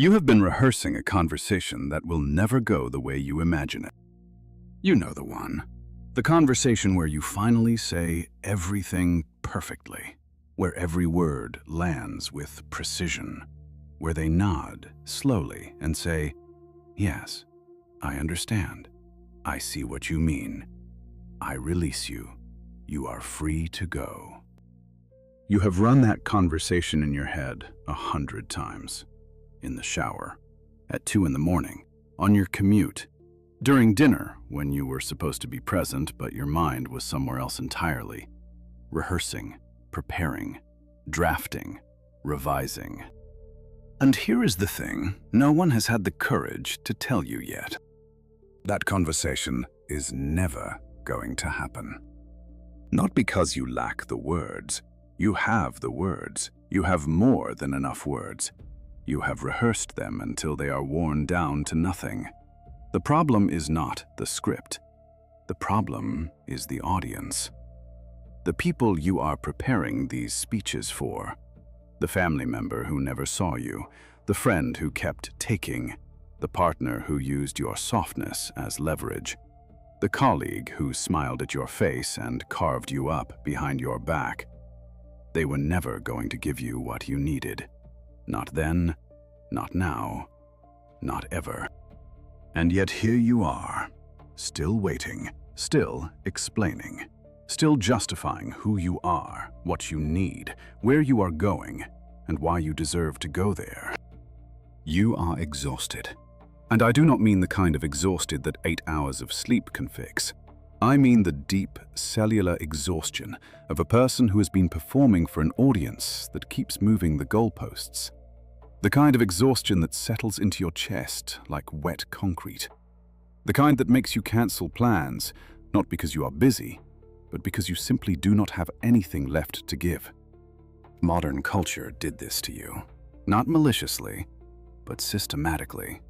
You have been rehearsing a conversation that will never go the way you imagine it. You know the one. The conversation where you finally say everything perfectly, where every word lands with precision, where they nod slowly and say, "Yes, I understand. I see what you mean. I release you. You are free to go." You have run that conversation in your head 100 times. In the shower, at 2 in the morning, on your commute, during dinner when you were supposed to be present but your mind was somewhere else entirely, rehearsing, preparing, drafting, revising. And here is the thing no one has had the courage to tell you yet. That conversation is never going to happen. Not because you lack the words. You have the words. You have more than enough words. You have rehearsed them until they are worn down to nothing. The problem is not the script. The problem is the audience. The people you are preparing these speeches for. The family member who never saw you, the friend who kept taking, the partner who used your softness as leverage, the colleague who smiled at your face and carved you up behind your back. They were never going to give you what you needed. Not then, not now, not ever. And yet here you are, still waiting, still explaining, still justifying who you are, what you need, where you are going, and why you deserve to go there. You are exhausted. And I do not mean the kind of exhausted that 8 hours of sleep can fix. I mean the deep, cellular exhaustion of a person who has been performing for an audience that keeps moving the goalposts. The kind of exhaustion that settles into your chest like wet concrete. The kind that makes you cancel plans, not because you are busy, but because you simply do not have anything left to give. Modern culture did this to you, not maliciously, but systematically.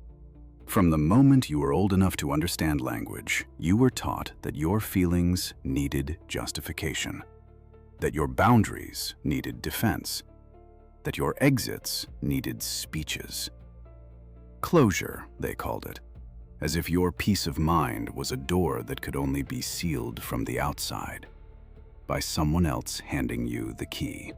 From the moment you were old enough to understand language, you were taught that your feelings needed justification, that your boundaries needed defense, that your exits needed speeches. Closure, they called it, as if your peace of mind was a door that could only be sealed from the outside, by someone else handing you the key.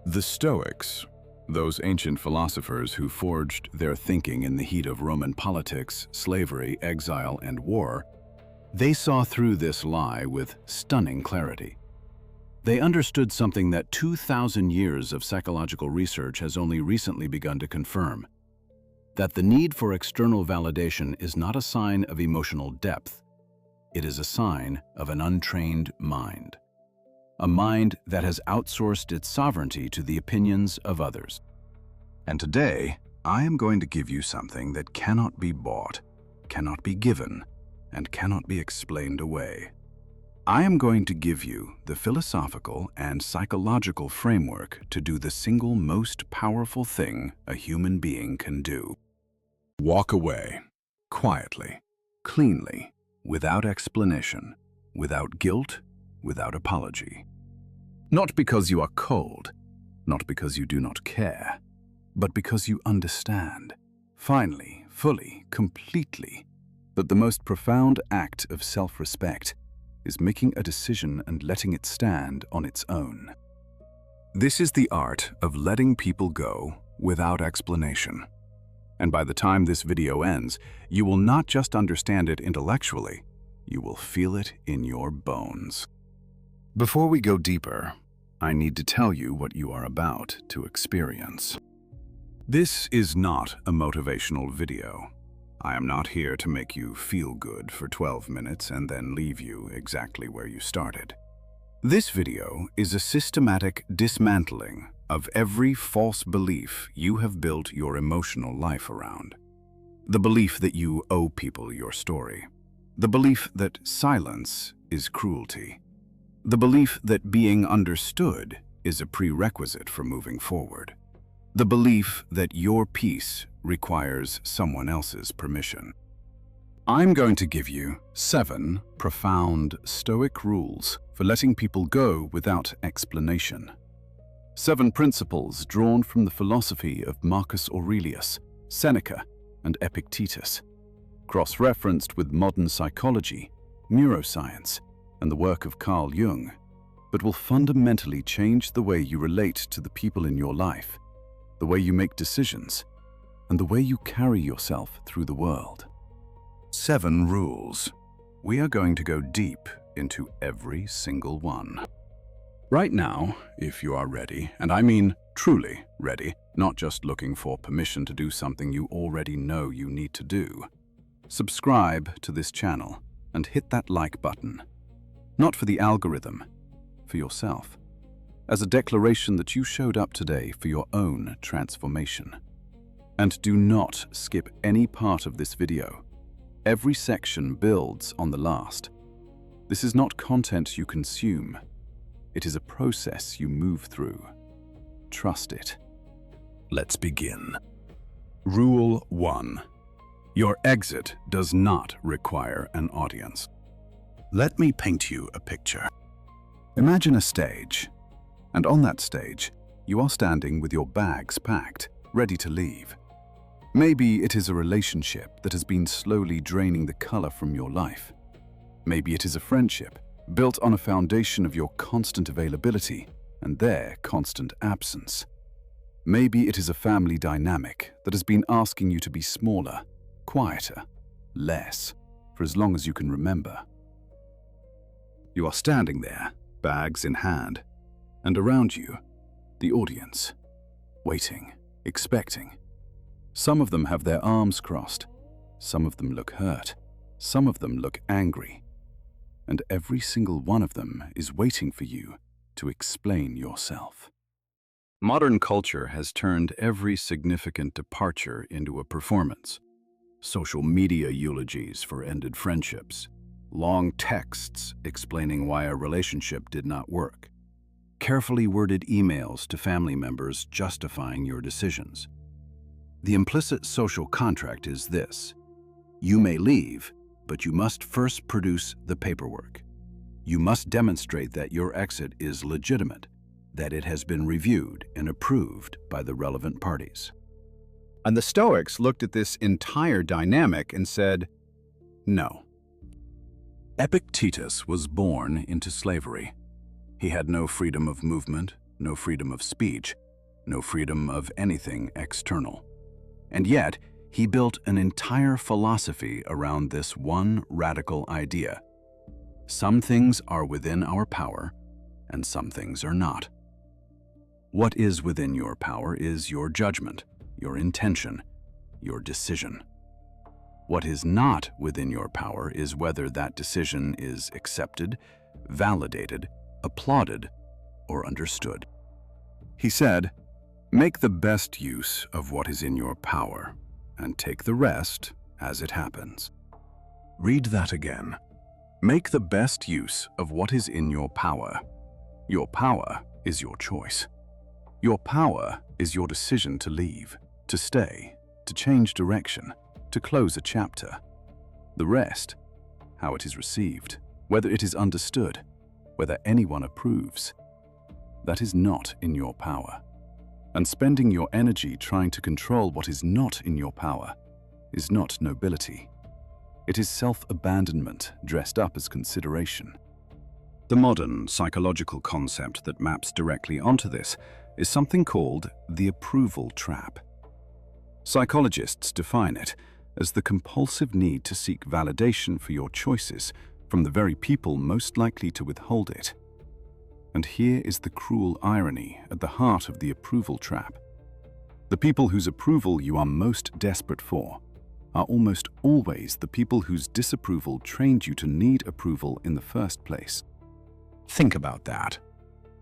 The Stoics, those ancient philosophers who forged their thinking in the heat of Roman politics, slavery, exile, and war, they saw through this lie with stunning clarity. They understood something that 2,000 years of psychological research has only recently begun to confirm, that the need for external validation is not a sign of emotional depth. It is a sign of an untrained mind. A mind that has outsourced its sovereignty to the opinions of others. And today, I am going to give you something that cannot be bought, cannot be given, and cannot be explained away. I am going to give you the philosophical and psychological framework to do the single most powerful thing a human being can do. Walk away, quietly, cleanly, without explanation, without guilt, without apology. Not because you are cold, not because you do not care, but because you understand, finally, fully, completely, that the most profound act of self-respect is making a decision and letting it stand on its own. This is the art of letting people go without explanation. And by the time this video ends, you will not just understand it intellectually, you will feel it in your bones. Before we go deeper, I need to tell you what you are about to experience. This is not a motivational video. I am not here to make you feel good for 12 minutes and then leave you exactly where you started. This video is a systematic dismantling of every false belief you have built your emotional life around. The belief that you owe people your story. The belief that silence is cruelty. The belief that being understood is a prerequisite for moving forward. The belief that your peace requires someone else's permission. I'm going to give you 7 profound Stoic rules for letting people go without explanation. 7 principles drawn from the philosophy of Marcus Aurelius, Seneca, and Epictetus, cross-referenced with modern psychology, neuroscience, and the work of Carl Jung, but will fundamentally change the way you relate to the people in your life, the way you make decisions, and the way you carry yourself through the world. 7 rules. We are going to go deep into every single one. Right now, if you are ready, and I mean truly ready, not just looking for permission to do something you already know you need to do, subscribe to this channel and hit that like button. Not for the algorithm, for yourself, as a declaration that you showed up today for your own transformation. And do not skip any part of this video. Every section builds on the last. This is not content you consume. It is a process you move through. Trust it. Let's begin. Rule 1. Your exit does not require an audience. Let me paint you a picture. Imagine a stage, and on that stage, you are standing with your bags packed, ready to leave. Maybe it is a relationship that has been slowly draining the color from your life. Maybe it is a friendship built on a foundation of your constant availability and their constant absence. Maybe it is a family dynamic that has been asking you to be smaller, quieter, less, for as long as you can remember. You are standing there, bags in hand, and around you, the audience, waiting, expecting. Some of them have their arms crossed, some of them look hurt, some of them look angry, and every single one of them is waiting for you to explain yourself. Modern culture has turned every significant departure into a performance. Social media eulogies for ended friendships, long texts explaining why a relationship did not work, carefully worded emails to family members justifying your decisions. The implicit social contract is this: you may leave, but you must first produce the paperwork. You must demonstrate that your exit is legitimate, that it has been reviewed and approved by the relevant parties. And the Stoics looked at this entire dynamic and said, no. Epictetus was born into slavery. He had no freedom of movement, no freedom of speech, no freedom of anything external. And yet, he built an entire philosophy around this one radical idea. Some things are within our power, and some things are not. What is within your power is your judgment, your intention, your decision. What is not within your power is whether that decision is accepted, validated, applauded, or understood. He said, "Make the best use of what is in your power, and take the rest as it happens." Read that again. Make the best use of what is in your power. Your power is your choice. Your power is your decision to leave, to stay, to change direction, to close a chapter. The rest, how it is received, whether it is understood, whether anyone approves, that is not in your power. And spending your energy trying to control what is not in your power is not nobility. It is self-abandonment dressed up as consideration. The modern psychological concept that maps directly onto this is something called the approval trap. Psychologists define it as the compulsive need to seek validation for your choices from the very people most likely to withhold it. And here is the cruel irony at the heart of the approval trap. The people whose approval you are most desperate for are almost always the people whose disapproval trained you to need approval in the first place. Think about that.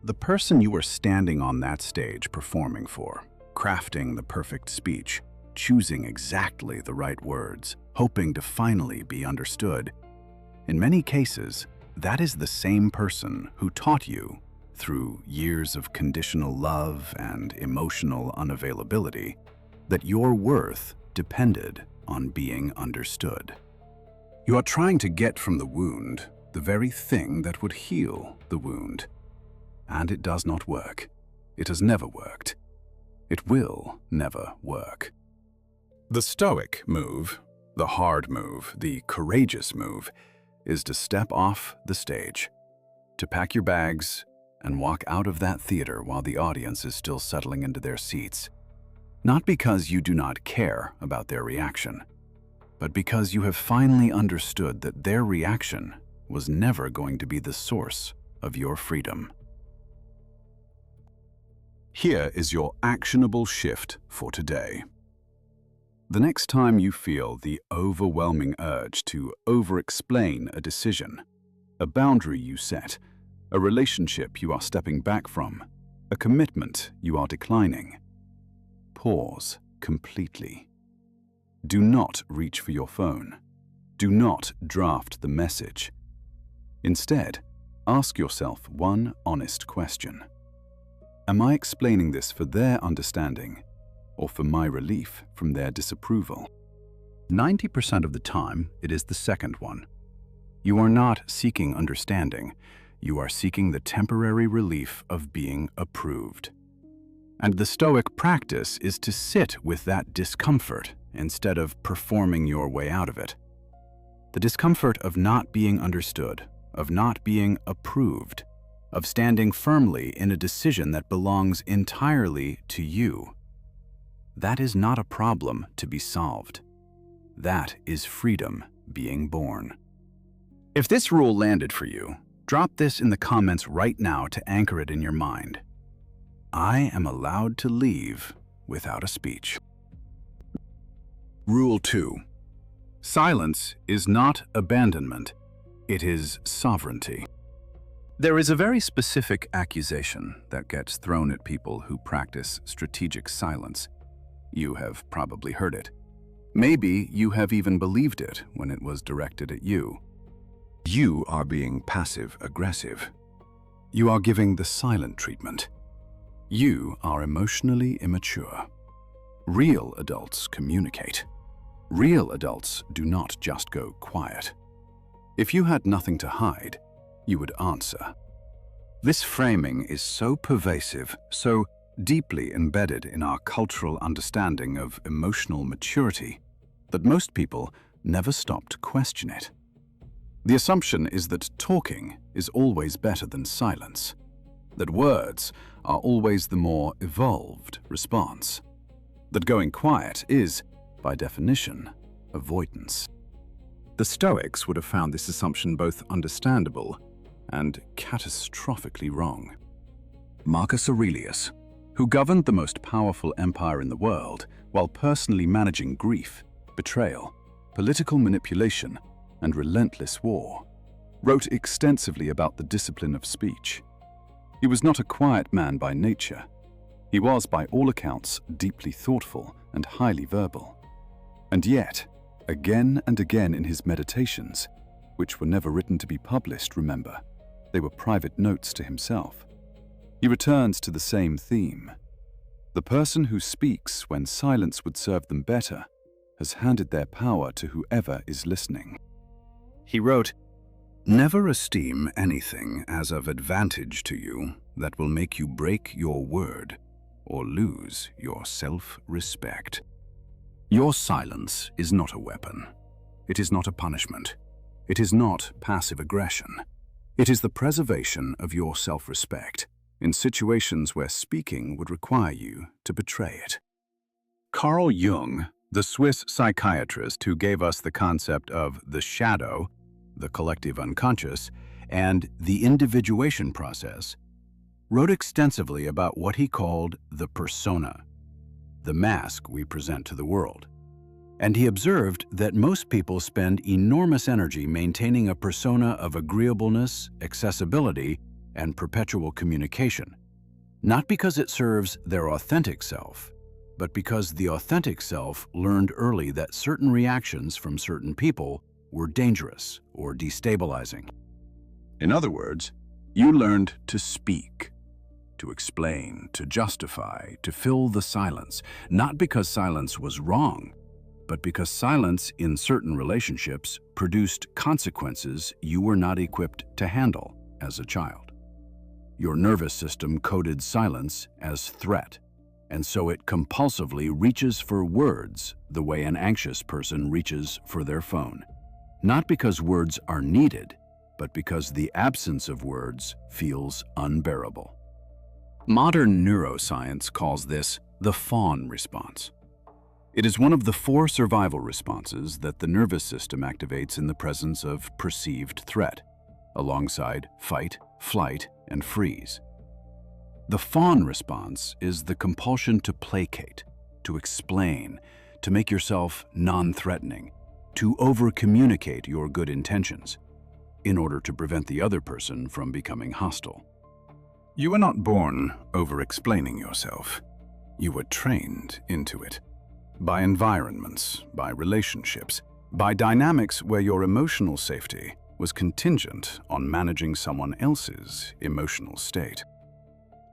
The person you were standing on that stage performing for, crafting the perfect speech, choosing exactly the right words, hoping to finally be understood. In many cases, that is the same person who taught you, through years of conditional love and emotional unavailability, that your worth depended on being understood. You are trying to get from the wound the very thing that would heal the wound. And it does not work. It has never worked. It will never work. The Stoic move, the hard move, the courageous move, is to step off the stage, to pack your bags and walk out of that theater while the audience is still settling into their seats. Not because you do not care about their reaction, but because you have finally understood that their reaction was never going to be the source of your freedom. Here is your actionable shift for today. The next time you feel the overwhelming urge to over-explain a decision, a boundary you set, a relationship you are stepping back from, a commitment you are declining, pause completely. Do not reach for your phone. Do not draft the message. Instead, ask yourself one honest question. Am I explaining this for their understanding or for my relief from their disapproval? 90% of the time, it is the second one. You are not seeking understanding. You are seeking the temporary relief of being approved. And the Stoic practice is to sit with that discomfort instead of performing your way out of it. The discomfort of not being understood, of not being approved, of standing firmly in a decision that belongs entirely to you. That is not a problem to be solved. That is freedom being born. If this rule landed for you, drop this in the comments right now to anchor it in your mind. I am allowed to leave without a speech. Rule 2. Silence is not abandonment, it is sovereignty. There is a very specific accusation that gets thrown at people who practice strategic silence. You have probably heard it. Maybe you have even believed it when it was directed at you. You are being passive-aggressive. You are giving the silent treatment. You are emotionally immature. Real adults communicate. Real adults do not just go quiet. If you had nothing to hide, you would answer. This framing is so pervasive, so deeply embedded in our cultural understanding of emotional maturity, that most people never stop to question it. The assumption is that talking is always better than silence, that words are always the more evolved response, that going quiet is, by definition, avoidance. The Stoics would have found this assumption both understandable and catastrophically wrong. Marcus Aurelius, who governed the most powerful empire in the world while personally managing grief, betrayal, political manipulation, and relentless war, wrote extensively about the discipline of speech. He was not a quiet man by nature. He was, by all accounts, deeply thoughtful and highly verbal. And yet, again and again in his meditations, which were never written to be published, remember, they were private notes to himself, he returns to the same theme. The person who speaks when silence would serve them better has handed their power to whoever is listening. He wrote, "Never esteem anything as of advantage to you that will make you break your word or lose your self-respect." Your silence is not a weapon. It is not a punishment. It is not passive aggression. It is the preservation of your self-respect in situations where speaking would require you to betray it. Carl Jung, the Swiss psychiatrist who gave us the concept of the shadow, the collective unconscious, and the individuation process, wrote extensively about what he called the persona, the mask we present to the world. And he observed that most people spend enormous energy maintaining a persona of agreeableness, accessibility, and perpetual communication, not because it serves their authentic self, but because the authentic self learned early that certain reactions from certain people were dangerous or destabilizing. In other words, you learned to speak, to explain, to justify, to fill the silence, not because silence was wrong, but because silence in certain relationships produced consequences you were not equipped to handle as a child. Your nervous system coded silence as threat, and so it compulsively reaches for words the way an anxious person reaches for their phone. Not because words are needed, but because the absence of words feels unbearable. Modern neuroscience calls this the fawn response. It is one of the 4 survival responses that the nervous system activates in the presence of perceived threat, alongside fight, flight, and freeze. The fawn response is the compulsion to placate, to explain, to make yourself non-threatening, to over-communicate your good intentions, in order to prevent the other person from becoming hostile. You were not born over-explaining yourself. You were trained into it. By environments, by relationships, by dynamics where your emotional safety was contingent on managing someone else's emotional state.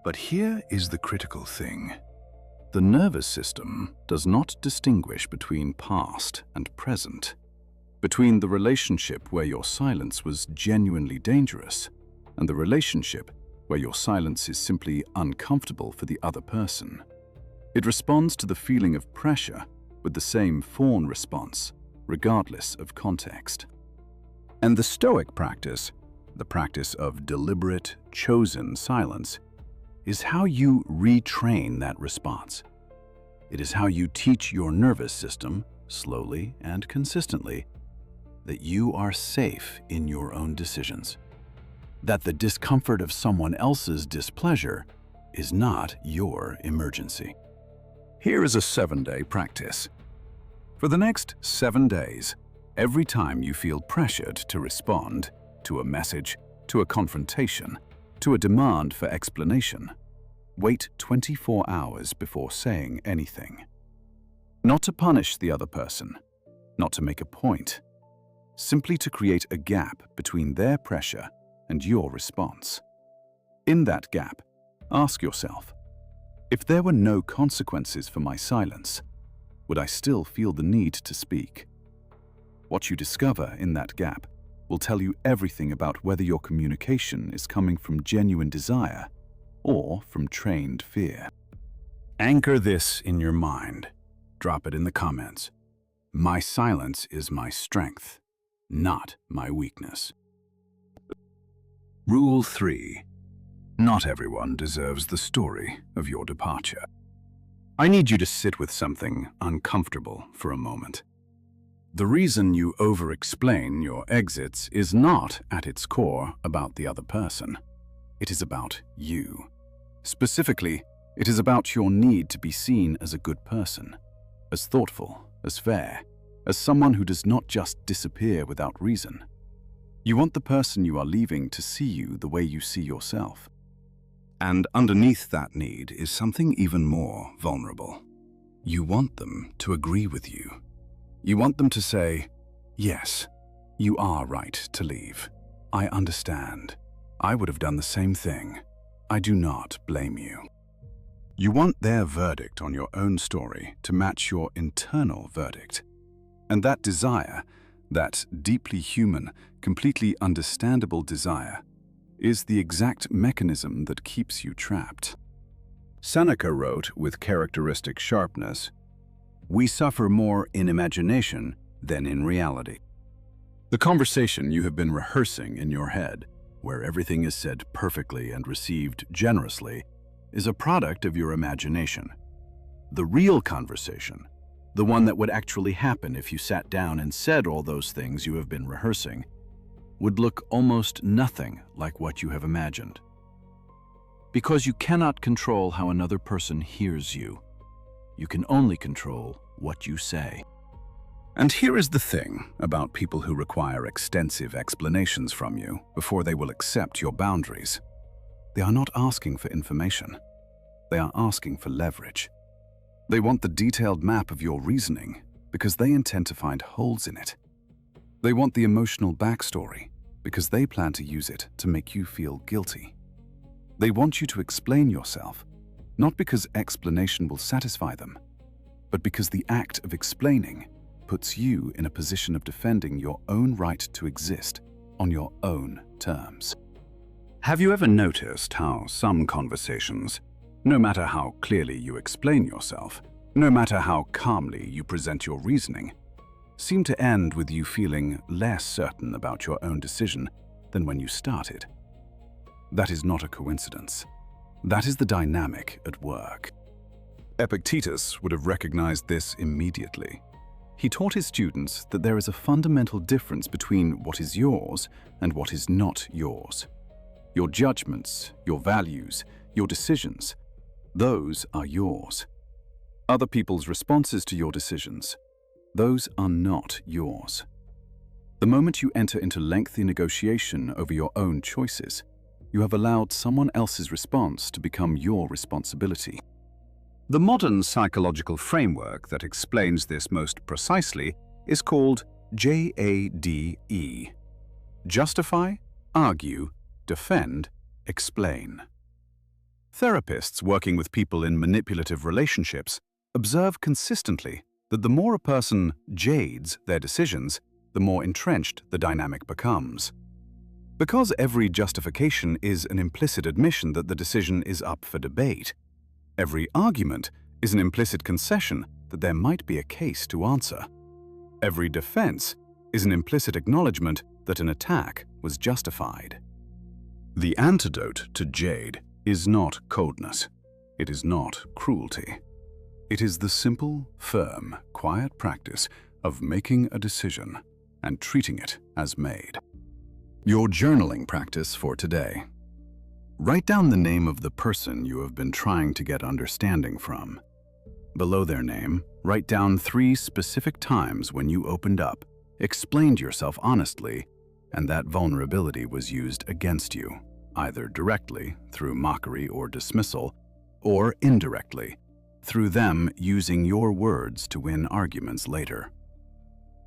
But here is the critical thing. The nervous system does not distinguish between past and present, between the relationship where your silence was genuinely dangerous and the relationship where your silence is simply uncomfortable for the other person. It responds to the feeling of pressure with the same fawn response, regardless of context. And the Stoic practice, the practice of deliberate, chosen silence, is how you retrain that response. It is how you teach your nervous system, slowly and consistently, that you are safe in your own decisions, that the discomfort of someone else's displeasure is not your emergency. Here is a 7-day practice. For the next 7 days, every time you feel pressured to respond to a message, to a confrontation, to a demand for explanation, wait 24 hours before saying anything. Not to punish the other person, not to make a point, simply to create a gap between their pressure and your response. In that gap, ask yourself, if there were no consequences for my silence, would I still feel the need to speak? What you discover in that gap will tell you everything about whether your communication is coming from genuine desire or from trained fear. Anchor this in your mind. Drop it in the comments. My silence is my strength, not my weakness. Rule 3. Not everyone deserves the story of your departure. I need you to sit with something uncomfortable for a moment. The reason you over-explain your exits is not, at its core, about the other person. It is about you. Specifically, it is about your need to be seen as a good person, as thoughtful, as fair, as someone who does not just disappear without reason. You want the person you are leaving to see you the way you see yourself. And underneath that need is something even more vulnerable. You want them to agree with you. You want them to say, yes, you are right to leave. I understand. I would have done the same thing. I do not blame you. You want their verdict on your own story to match your internal verdict. And that desire, that deeply human, completely understandable desire, is the exact mechanism that keeps you trapped. Seneca wrote with characteristic sharpness, "We suffer more in imagination than in reality." The conversation you have been rehearsing in your head, where everything is said perfectly and received generously, is a product of your imagination. The real conversation, the one that would actually happen if you sat down and said all those things you have been rehearsing, would look almost nothing like what you have imagined. Because you cannot control how another person hears you. You can only control what you say. And here is the thing about people who require extensive explanations from you before they will accept your boundaries. They are not asking for information. They are asking for leverage. They want the detailed map of your reasoning because they intend to find holes in it. They want the emotional backstory because they plan to use it to make you feel guilty. They want you to explain yourself, not because explanation will satisfy them, but because the act of explaining puts you in a position of defending your own right to exist on your own terms. Have you ever noticed how some conversations, No matter how clearly you explain yourself, no matter how calmly you present your reasoning, seem to end with you feeling less certain about your own decision than when you started. That is not a coincidence. That is the dynamic at work. Epictetus would have recognized this immediately. He taught his students that there is a fundamental difference between what is yours and what is not yours. Your judgments, your values, your decisions, those are yours. Other people's responses to your decisions, those are not yours. The moment you enter into lengthy negotiation over your own choices, you have allowed someone else's response to become your responsibility. The modern psychological framework that explains this most precisely is called JADE. Justify, argue, defend, explain. Therapists working with people in manipulative relationships observe consistently that the more a person jades their decisions, the more entrenched the dynamic becomes. Because every justification is an implicit admission that the decision is up for debate, every argument is an implicit concession that there might be a case to answer. Every defense is an implicit acknowledgement that an attack was justified. The antidote to jade is not coldness. It is not cruelty. It is the simple, firm, quiet practice of making a decision and treating it as made. Your journaling practice for today. Write down the name of the person you have been trying to get understanding from. Below their name, write down 3 specific times when you opened up, explained yourself honestly, and that vulnerability was used against you, either directly, through mockery or dismissal, or indirectly, through them using your words to win arguments later.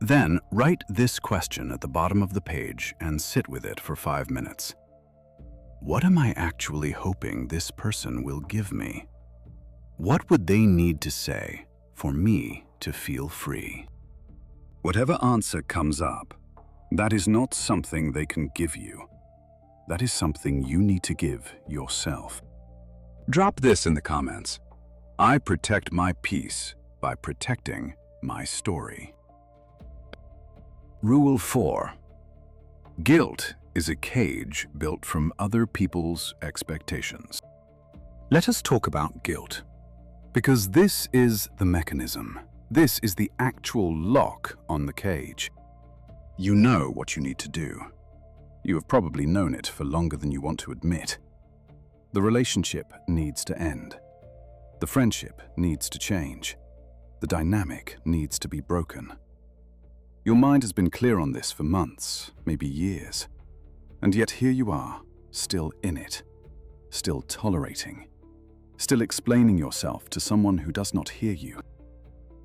Then, write this question at the bottom of the page and sit with it for 5 minutes. What am I actually hoping this person will give me? What would they need to say for me to feel free? Whatever answer comes up, that is not something they can give you. That is something you need to give yourself. Drop this in the comments. I protect my peace by protecting my story. Rule 4. Guilt is a cage built from other people's expectations. Let us talk about guilt, because this is the mechanism. This is the actual lock on the cage. You know what you need to do. You have probably known it for longer than you want to admit. The relationship needs to end. The friendship needs to change. The dynamic needs to be broken. Your mind has been clear on this for months, maybe years. And yet here you are, still in it, still tolerating, still explaining yourself to someone who does not hear you.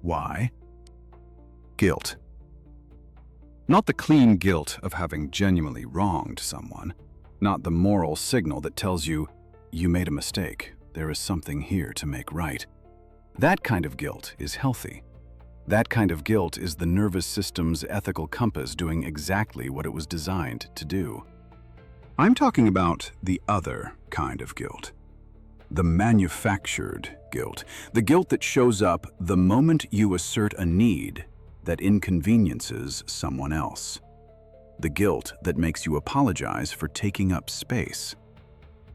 Why? Guilt. Not the clean guilt of having genuinely wronged someone, not the moral signal that tells you, you made a mistake, there is something here to make right. That kind of guilt is healthy. That kind of guilt is the nervous system's ethical compass doing exactly what it was designed to do. I'm talking about the other kind of guilt. The manufactured guilt. The guilt that shows up the moment you assert a need that inconveniences someone else. The guilt that makes you apologize for taking up space.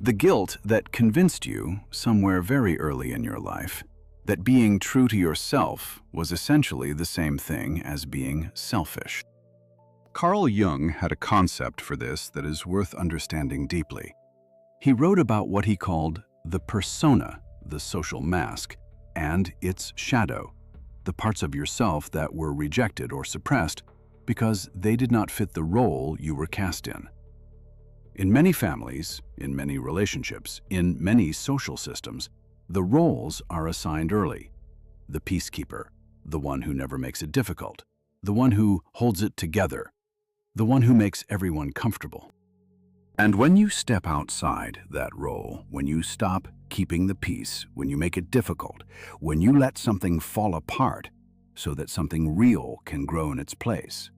The guilt that convinced you, somewhere very early in your life, that being true to yourself was essentially the same thing as being selfish. Carl Jung had a concept for this that is worth understanding deeply. He wrote about what he called the persona, the social mask, and its shadow, the parts of yourself that were rejected or suppressed because they did not fit the role you were cast in. In many families, in many relationships, in many social systems, the roles are assigned early. The peacekeeper, the one who never makes it difficult, the one who holds it together, the one who makes everyone comfortable. And when you step outside that role, when you stop keeping the peace, when you make it difficult, when you let something fall apart so that something real can grow in its place,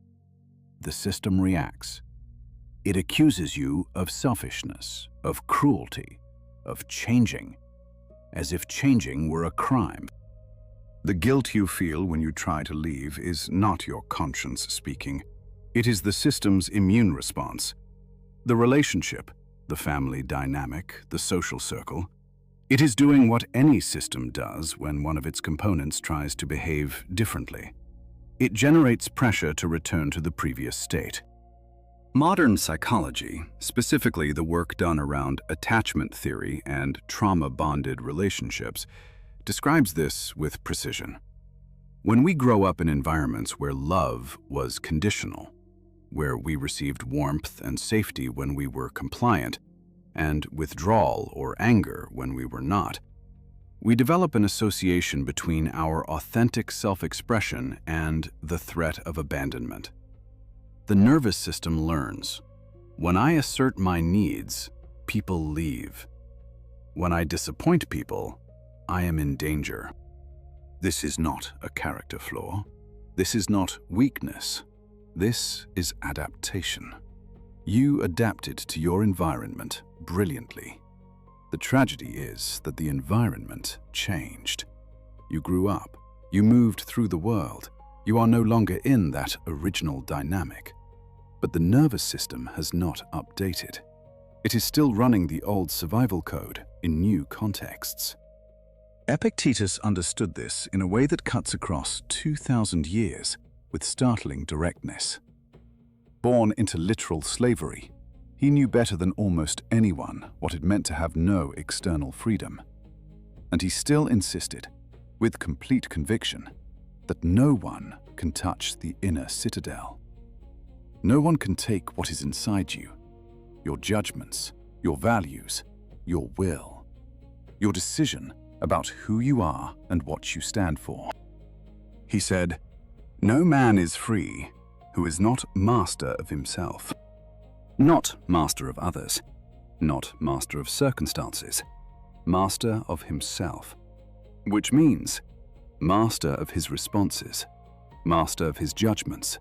the system reacts. It accuses you of selfishness, of cruelty, of changing. as if changing were a crime. The guilt you feel when you try to leave is not your conscience speaking. It is the system's immune response. The relationship, the family dynamic, the social circle. It is doing what any system does when one of its components tries to behave differently. It generates pressure to return to the previous state. Modern psychology, specifically the work done around attachment theory and trauma-bonded relationships, describes this with precision. When we grow up in environments where love was conditional, where we received warmth and safety when we were compliant, and withdrawal or anger when we were not, we develop an association between our authentic self-expression and the threat of abandonment. The nervous system learns. When I assert my needs, people leave. When I disappoint people, I am in danger. This is not a character flaw. This is not weakness. This is adaptation. You adapted to your environment brilliantly. The tragedy is that the environment changed. You grew up. You moved through the world. You are no longer in that original dynamic. But the nervous system has not updated. It is still running the old survival code in new contexts. Epictetus understood this in a way that cuts across 2,000 years with startling directness. Born into literal slavery, he knew better than almost anyone what it meant to have no external freedom. And he still insisted, with complete conviction, that no one can touch the inner citadel. No one can take what is inside you, your judgments, your values, your will, your decision about who you are and what you stand for. He said, "No man is free who is not master of himself. Not master of others, not master of circumstances, master of himself, which means master of his responses, master of his judgments,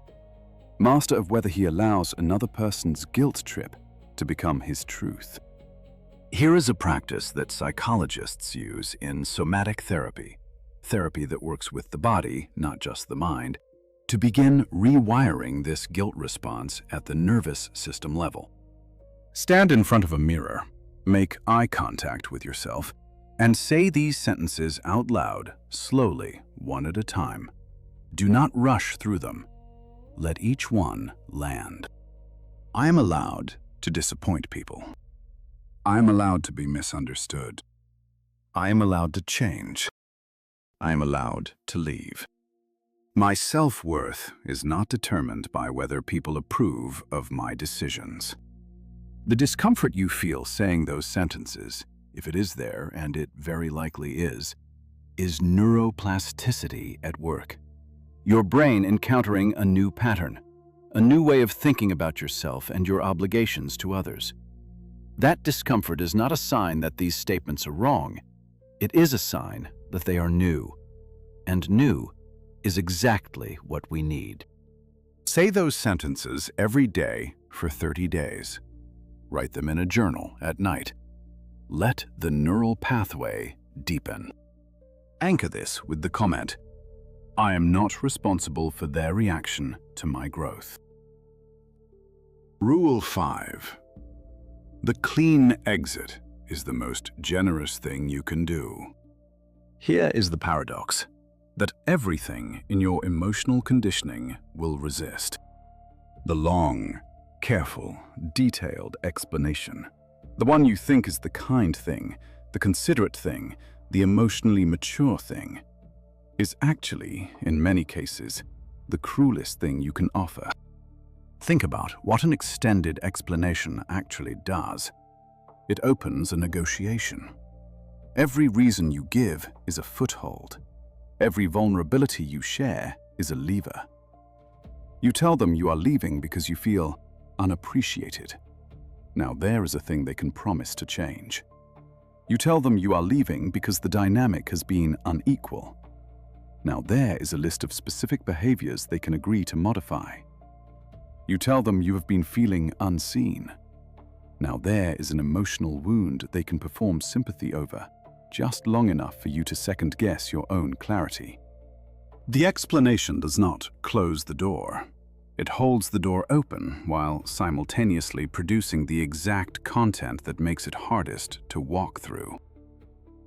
master of whether he allows another person's guilt trip to become his truth." Here is a practice that psychologists use in somatic therapy, therapy that works with the body, not just the mind, to begin rewiring this guilt response at the nervous system level. Stand in front of a mirror, make eye contact with yourself, and say these sentences out loud, slowly, one at a time. Do not rush through them. Let each one land. I am allowed to disappoint people. I am allowed to be misunderstood. I am allowed to change. I am allowed to leave. My self-worth is not determined by whether people approve of my decisions. The discomfort you feel saying those sentences, if it is there, and it very likely is neuroplasticity at work. Your brain encountering a new pattern, a new way of thinking about yourself and your obligations to others. That discomfort is not a sign that these statements are wrong. It is a sign that they are new. And new is exactly what we need. Say those sentences every day for 30 days. Write them in a journal at night. Let the neural pathway deepen. Anchor this with the comment, "I am not responsible for their reaction to my growth." Rule 5. The clean exit is the most generous thing you can do. Here is the paradox, that everything in your emotional conditioning will resist. The long, careful, detailed explanation, the one you think is the kind thing, the considerate thing, the emotionally mature thing, is actually, in many cases, the cruelest thing you can offer. Think about what an extended explanation actually does. It opens a negotiation. Every reason you give is a foothold. Every vulnerability you share is a lever. You tell them you are leaving because you feel unappreciated. Now there is a thing they can promise to change. You tell them you are leaving because the dynamic has been unequal. Now there is a list of specific behaviors they can agree to modify. You tell them you have been feeling unseen. Now there is an emotional wound they can perform sympathy over. just long enough for you to second-guess your own clarity. The explanation does not close the door. It holds the door open while simultaneously producing the exact content that makes it hardest to walk through.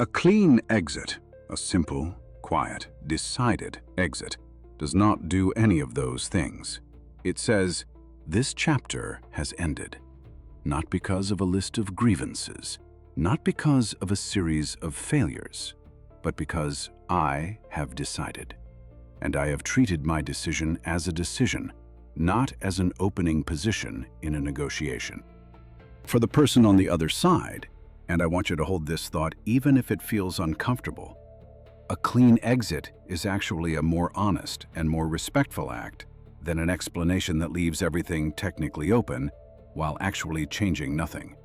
A clean exit, a simple, quiet, decided exit, does not do any of those things. It says, "This chapter has ended," not because of a list of grievances, not because of a series of failures, but because I have decided. And I have treated my decision as a decision, not as an opening position in a negotiation. For the person on the other side, and I want you to hold this thought even if it feels uncomfortable, a clean exit is actually a more honest and more respectful act than an explanation that leaves everything technically open while actually changing nothing.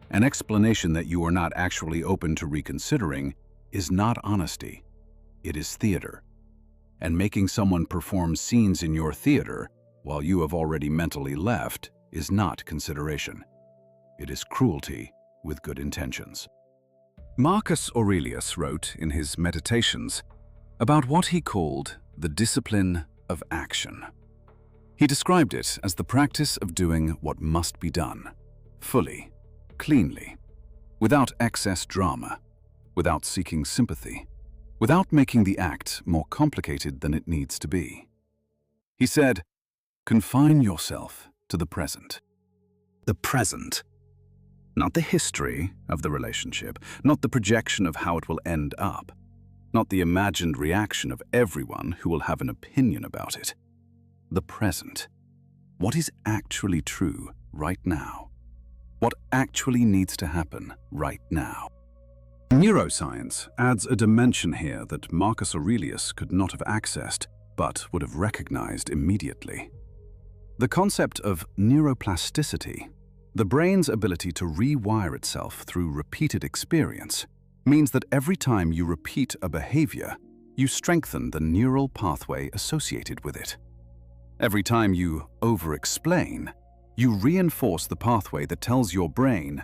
An explanation that you are not actually open to reconsidering is not honesty, it is theater. And making someone perform scenes in your theater while you have already mentally left is not consideration. It is cruelty with good intentions. Marcus Aurelius wrote in his Meditations about what he called the discipline of action. He described it as the practice of doing what must be done, fully, cleanly, without excess drama, without seeking sympathy, without making the act more complicated than it needs to be. He said, "Confine yourself to the present." The present. Not the history of the relationship, not the projection of how it will end up, not the imagined reaction of everyone who will have an opinion about it. The present. What is actually true right now? What actually needs to happen right now? Neuroscience adds a dimension here that Marcus Aurelius could not have accessed, but would have recognized immediately. The concept of neuroplasticity, the brain's ability to rewire itself through repeated experience, means that every time you repeat a behavior, you strengthen the neural pathway associated with it. Every time you over-explain, you reinforce the pathway that tells your brain,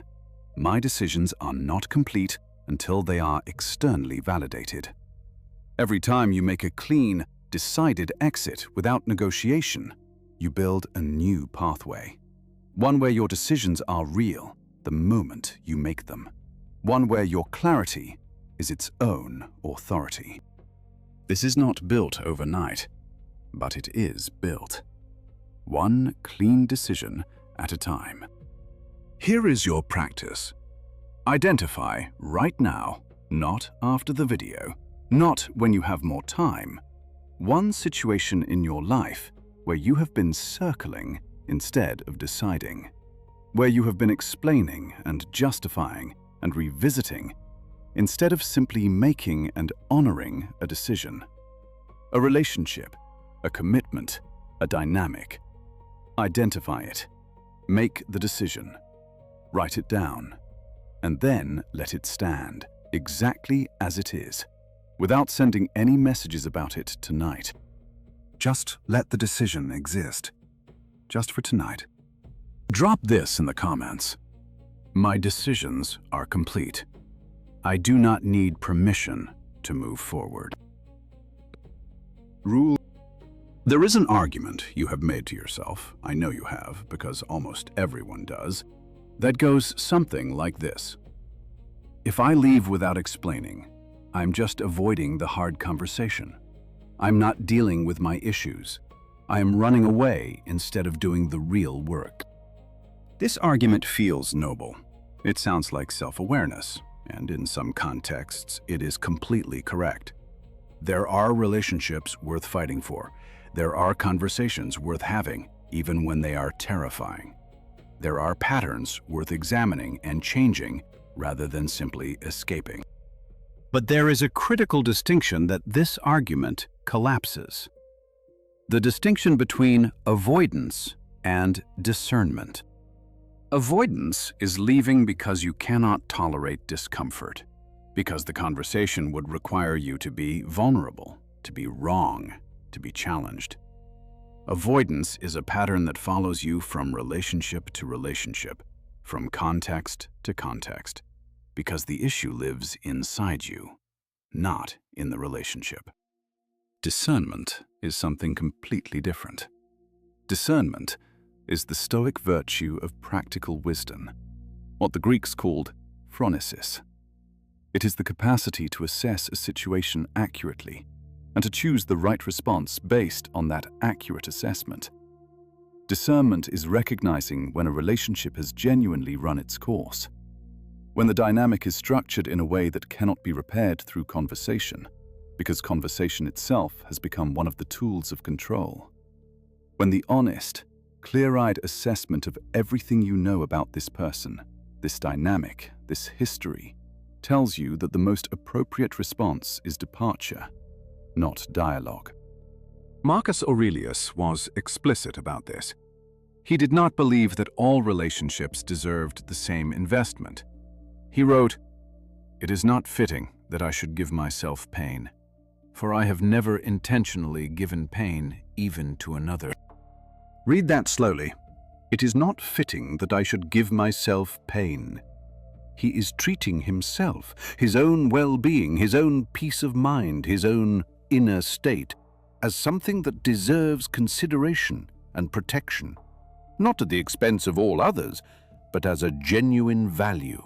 "My decisions are not complete until they are externally validated." Every time you make a clean, decided exit without negotiation, you build a new pathway. One where your decisions are real the moment you make them. One where your clarity is its own authority. This is not built overnight, but it is built. One clean decision at a time. Here is your practice. Identify right now, not after the video, not when you have more time, one situation in your life where you have been circling instead of deciding, where you have been explaining and justifying and revisiting instead of simply making and honoring a decision. A relationship, a commitment, a dynamic. Identify it. Make the decision. Write it down. And then let it stand, exactly as it is, without sending any messages about it tonight. Just let the decision exist, just for tonight. Drop this in the comments. My decisions are complete. I do not need permission to move forward. Rule. There is an argument you have made to yourself, I know you have, because almost everyone does, that goes something like this. If I leave without explaining, I'm just avoiding the hard conversation. I'm not dealing with my issues. I am running away instead of doing the real work. This argument feels noble. It sounds like self-awareness, and in some contexts, it is completely correct. There are relationships worth fighting for. There are conversations worth having, even when they are terrifying. There are patterns worth examining and changing rather than simply escaping. But there is a critical distinction that this argument collapses. The distinction between avoidance and discernment. Avoidance is leaving because you cannot tolerate discomfort, because the conversation would require you to be vulnerable, to be wrong, to be challenged. Avoidance is a pattern that follows you from relationship to relationship, from context to context. because the issue lives inside you, not in the relationship. Discernment is something completely different. Discernment is the Stoic virtue of practical wisdom, what the Greeks called phronesis. It is the capacity to assess a situation accurately and to choose the right response based on that accurate assessment. Discernment is recognizing when a relationship has genuinely run its course, when the dynamic is structured in a way that cannot be repaired through conversation, because conversation itself has become one of the tools of control. When the honest, clear-eyed assessment of everything you know about this person, this dynamic, this history, tells you that the most appropriate response is departure, not dialogue. Marcus Aurelius was explicit about this. He did not believe that all relationships deserved the same investment. He wrote, "It is not fitting that I should give myself pain, for I have never intentionally given pain even to another." Read that slowly. It is not fitting that I should give myself pain. He is treating himself, his own well-being, his own peace of mind, his own inner state, as something that deserves consideration and protection, not at the expense of all others, but as a genuine value,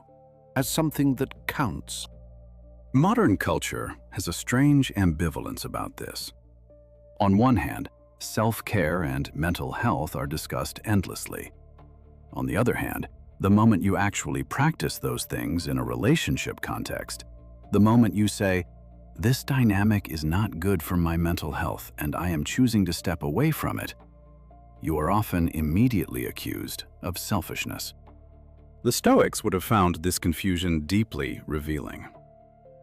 as something that counts. Modern culture has a strange ambivalence about this. On one hand, self-care and mental health are discussed endlessly. On the other hand, the moment you actually practice those things in a relationship context, the moment you say, "This dynamic is not good for my mental health and I am choosing to step away from it," you are often immediately accused of selfishness. The Stoics would have found this confusion deeply revealing.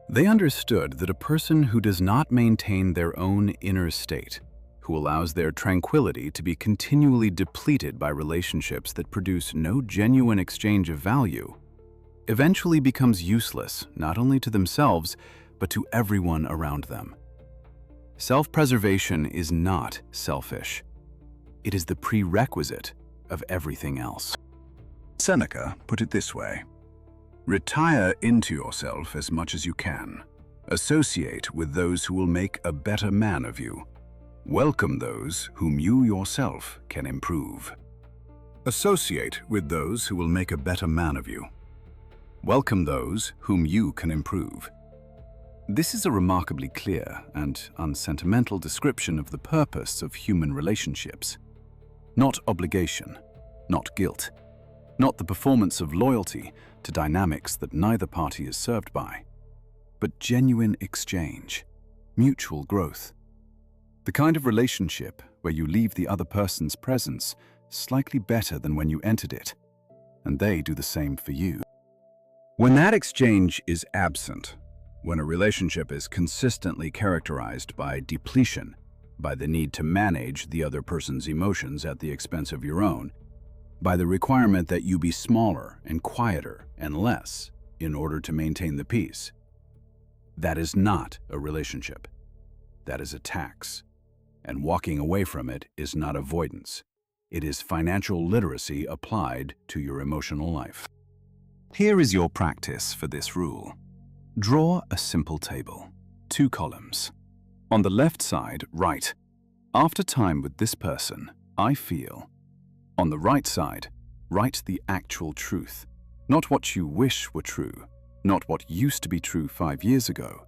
They understood that a person who does not maintain their own inner state, who allows their tranquility to be continually depleted by relationships that produce no genuine exchange of value, eventually becomes useless not only to themselves, but to everyone around them. Self-preservation is not selfish. It is the prerequisite of everything else. Seneca put it this way: "Retire into yourself as much as you can. Associate with those who will make a better man of you. Welcome those whom you yourself can improve." Associate with those who will make a better man of you. Welcome those whom you can improve. This is a remarkably clear and unsentimental description of the purpose of human relationships. Not obligation, not guilt, not the performance of loyalty to dynamics that neither party is served by, but genuine exchange, mutual growth. The kind of relationship where you leave the other person's presence slightly better than when you entered it, and they do the same for you. When that exchange is absent, when a relationship is consistently characterized by depletion, by the need to manage the other person's emotions at the expense of your own, by the requirement that you be smaller and quieter and less in order to maintain the peace, that is not a relationship. That is a tax. And walking away from it is not avoidance. It is financial literacy applied to your emotional life. Here is your practice for this rule. Draw a simple table, 2 columns. On the left side, write, "After time with this person, I feel." On the right side, write the actual truth, not what you wish were true, not what used to be true 5 years ago,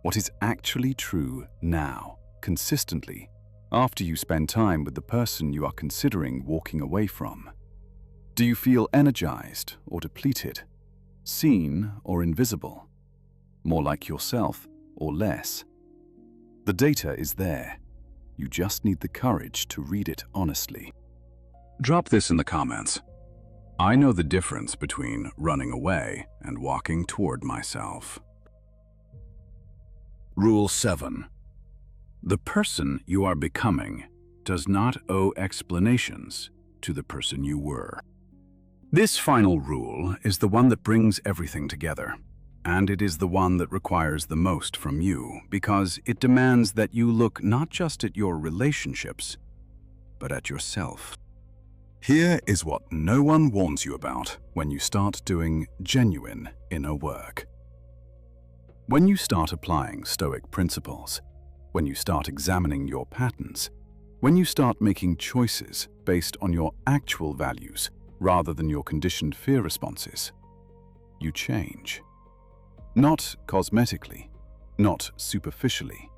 what is actually true now, consistently, after you spend time with the person you are considering walking away from. Do you feel energized or depleted, seen or invisible, more like yourself or less? The data is there. You just need the courage to read it honestly. Drop this in the comments. I know the difference between running away and walking toward myself. Rule 7. The person you are becoming does not owe explanations to the person you were. This final rule is the one that brings everything together, and it is the one that requires the most from you because it demands that you look not just at your relationships, but at yourself. Here is what no one warns you about when you start doing genuine inner work. When you start applying Stoic principles, when you start examining your patterns, when you start making choices based on your actual values rather than your conditioned fear responses, you change. Not cosmetically, not superficially.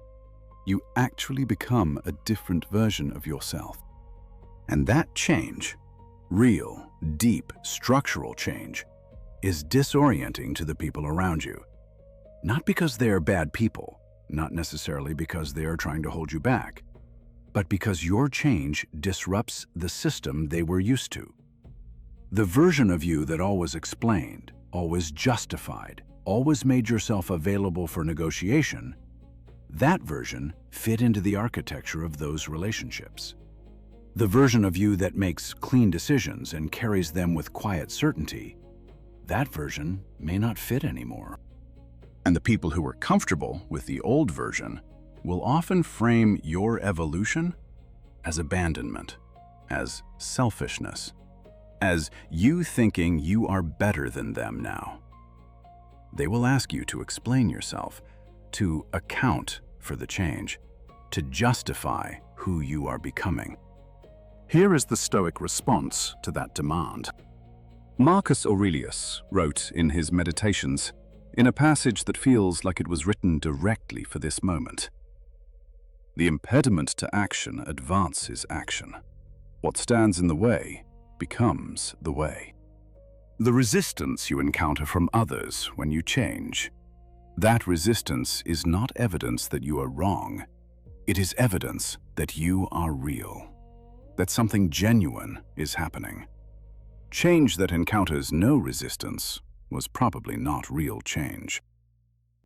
You actually become a different version of yourself. And that change, real, deep, structural change, is disorienting to the people around you. Not because they are bad people, not necessarily because they are trying to hold you back, but because your change disrupts the system they were used to. The version of you that always explained, always justified, always made yourself available for negotiation, that version fit into the architecture of those relationships. The version of you that makes clean decisions and carries them with quiet certainty, that version may not fit anymore. And the people who are comfortable with the old version will often frame your evolution as abandonment, as selfishness, as you thinking you are better than them now. They will ask you to explain yourself, to account for the change, to justify who you are becoming. Here is the Stoic response to that demand. Marcus Aurelius wrote in his Meditations, in a passage that feels like it was written directly for this moment, "The impediment to action advances action. What stands in the way becomes the way." The resistance you encounter from others when you change, that resistance is not evidence that you are wrong. It is evidence that you are real, that something genuine is happening. Change that encounters no resistance was probably not real change.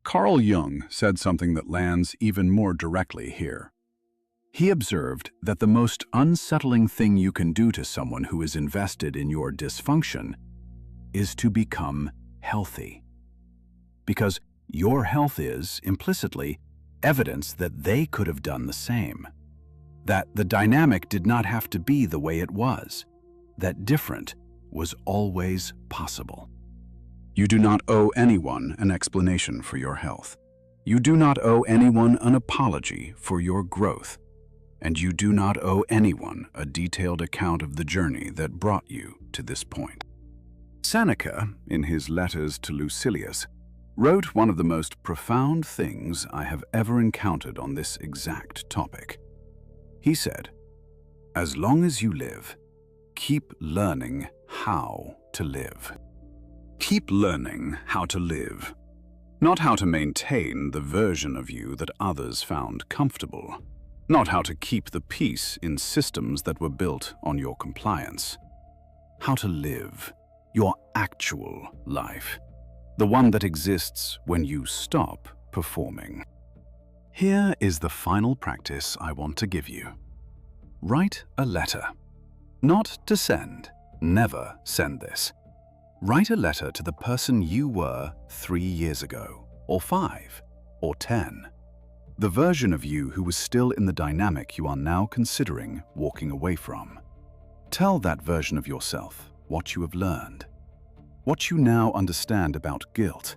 Carl Jung said something that lands even more directly here. He observed that the most unsettling thing you can do to someone who is invested in your dysfunction is to become healthy. Because your health is, implicitly, evidence that they could have done the same. That the dynamic did not have to be the way it was. That different was always possible. You do not owe anyone an explanation for your health. You do not owe anyone an apology for your growth. And you do not owe anyone a detailed account of the journey that brought you to this point. Seneca, in his letters to Lucilius, wrote one of the most profound things I have ever encountered on this exact topic. He said, "As long as you live, keep learning how to live." Keep learning how to live, not how to maintain the version of you that others found comfortable, not how to keep the peace in systems that were built on your compliance. How to live your actual life, the one that exists when you stop performing. Here is the final practice I want to give you. Write a letter. Not to send. Never send this. Write a letter to the person you were 3 years ago, or 5, or 10. The version of you who was still in the dynamic you are now considering walking away from. Tell that version of yourself what you have learned, what you now understand about guilt,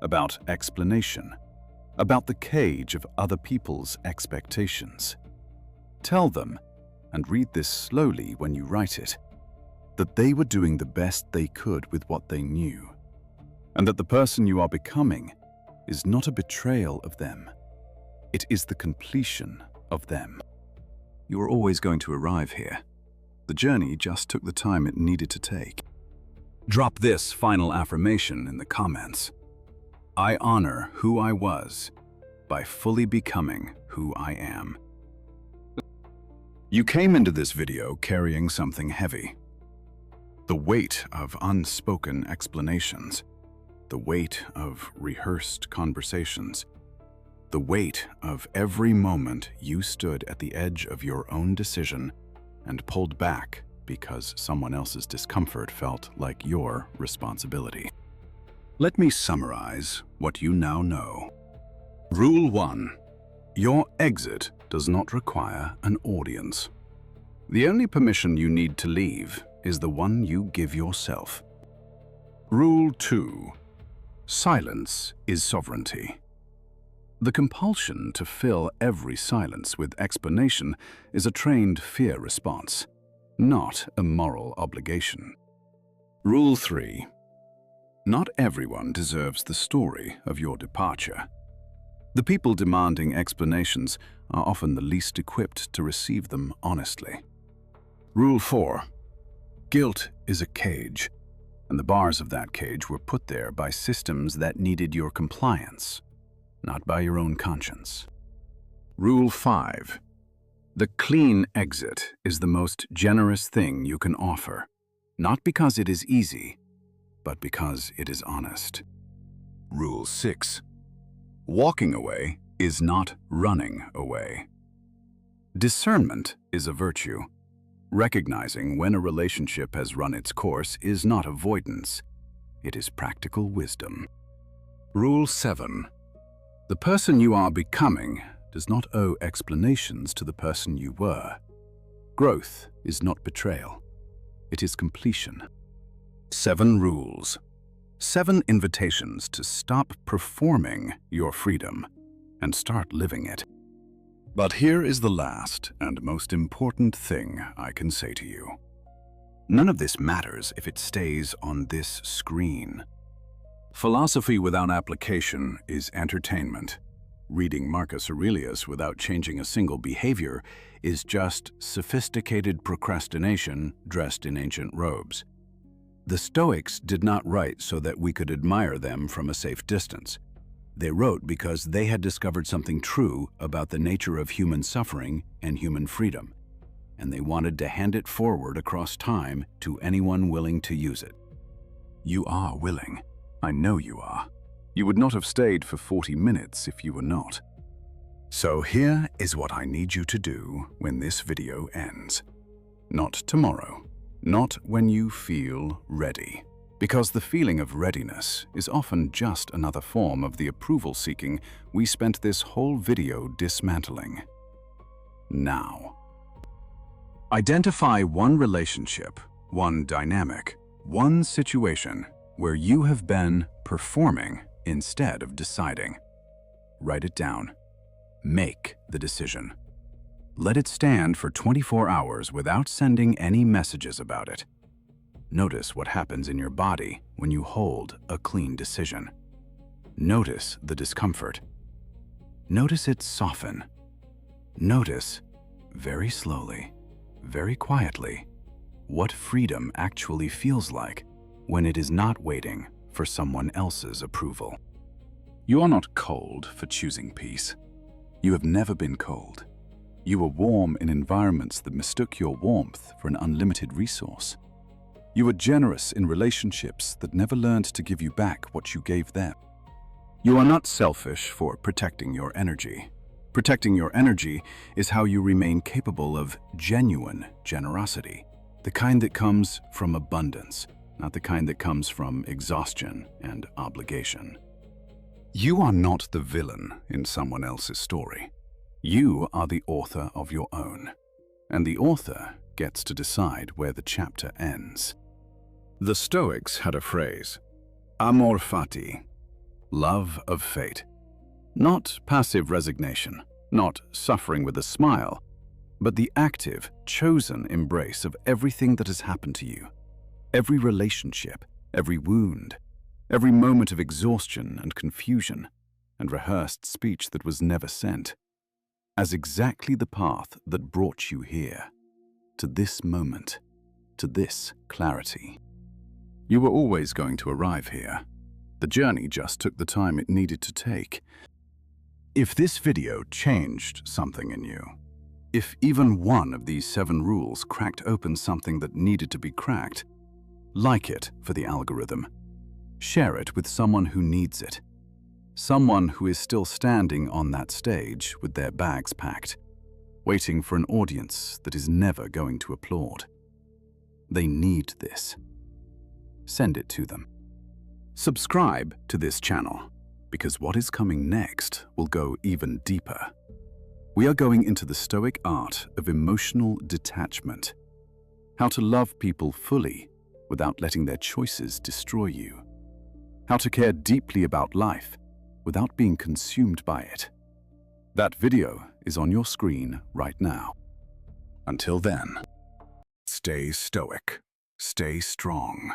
about explanation, about the cage of other people's expectations. Tell them, and read this slowly when you write it, that they were doing the best they could with what they knew, and that the person you are becoming is not a betrayal of them. It is the completion of them. You are always going to arrive here. The journey just took the time it needed to take. Drop this final affirmation in the comments. I honor who I was by fully becoming who I am. You came into this video carrying something heavy. The weight of unspoken explanations, the weight of rehearsed conversations, the weight of every moment you stood at the edge of your own decision and pulled back because someone else's discomfort felt like your responsibility. Let me summarize what you now know. Rule 1. Your exit does not require an audience. The only permission you need to leave is the one you give yourself. Rule 2. Silence is sovereignty. The compulsion to fill every silence with explanation is a trained fear response, not a moral obligation. Rule 3. Not everyone deserves the story of your departure. The people demanding explanations are often the least equipped to receive them honestly. Rule 4. Guilt is a cage, and the bars of that cage were put there by systems that needed your compliance, not by your own conscience. Rule 5. The clean exit is the most generous thing you can offer, not because it is easy, but because it is honest. Rule 6. Walking away is not running away. Discernment is a virtue. Recognizing when a relationship has run its course is not avoidance. It is practical wisdom. Rule 7. The person you are becoming does not owe explanations to the person you were. Growth is not betrayal. It is completion. 7 rules. 7 invitations to stop performing your freedom and start living it. But here is the last and most important thing I can say to you. None of this matters if it stays on this screen. Philosophy without application is entertainment. Reading Marcus Aurelius without changing a single behavior is just sophisticated procrastination dressed in ancient robes. The Stoics did not write so that we could admire them from a safe distance. They wrote because they had discovered something true about the nature of human suffering and human freedom, and they wanted to hand it forward across time to anyone willing to use it. You are willing. I know you are. You would not have stayed for 40 minutes if you were not. So here is what I need you to do when this video ends. Not tomorrow. Not when you feel ready. Because the feeling of readiness is often just another form of the approval seeking we spent this whole video dismantling. Now. Identify one relationship, one dynamic, one situation where you have been performing instead of deciding. Write it down. Make the decision. Let it stand for 24 hours without sending any messages about it. Notice what happens in your body when you hold a clean decision. Notice the discomfort. Notice it soften. Notice, very slowly, very quietly, what freedom actually feels like when it is not waiting for someone else's approval. You are not cold for choosing peace. You have never been cold. You were warm in environments that mistook your warmth for an unlimited resource. You were generous in relationships that never learned to give you back what you gave them. You are not selfish for protecting your energy. Protecting your energy is how you remain capable of genuine generosity, the kind that comes from abundance, not the kind that comes from exhaustion and obligation. You are not the villain in someone else's story. You are the author of your own, and the author gets to decide where the chapter ends. The Stoics had a phrase, amor fati, love of fate. Not passive resignation, not suffering with a smile, but the active, chosen embrace of everything that has happened to you. Every relationship, every wound, every moment of exhaustion and confusion, and rehearsed speech that was never sent, as exactly the path that brought you here, to this moment, to this clarity. You were always going to arrive here. The journey just took the time it needed to take. If this video changed something in you, if even one of these 7 rules cracked open something that needed to be cracked, like it for the algorithm. Share it with someone who needs it. Someone who is still standing on that stage with their bags packed, waiting for an audience that is never going to applaud. They need this. Send it to them. Subscribe to this channel, because what is coming next will go even deeper. We are going into the Stoic art of emotional detachment. How to love people fully without letting their choices destroy you. How to care deeply about life without being consumed by it. That video is on your screen right now. Until then, stay stoic, stay strong.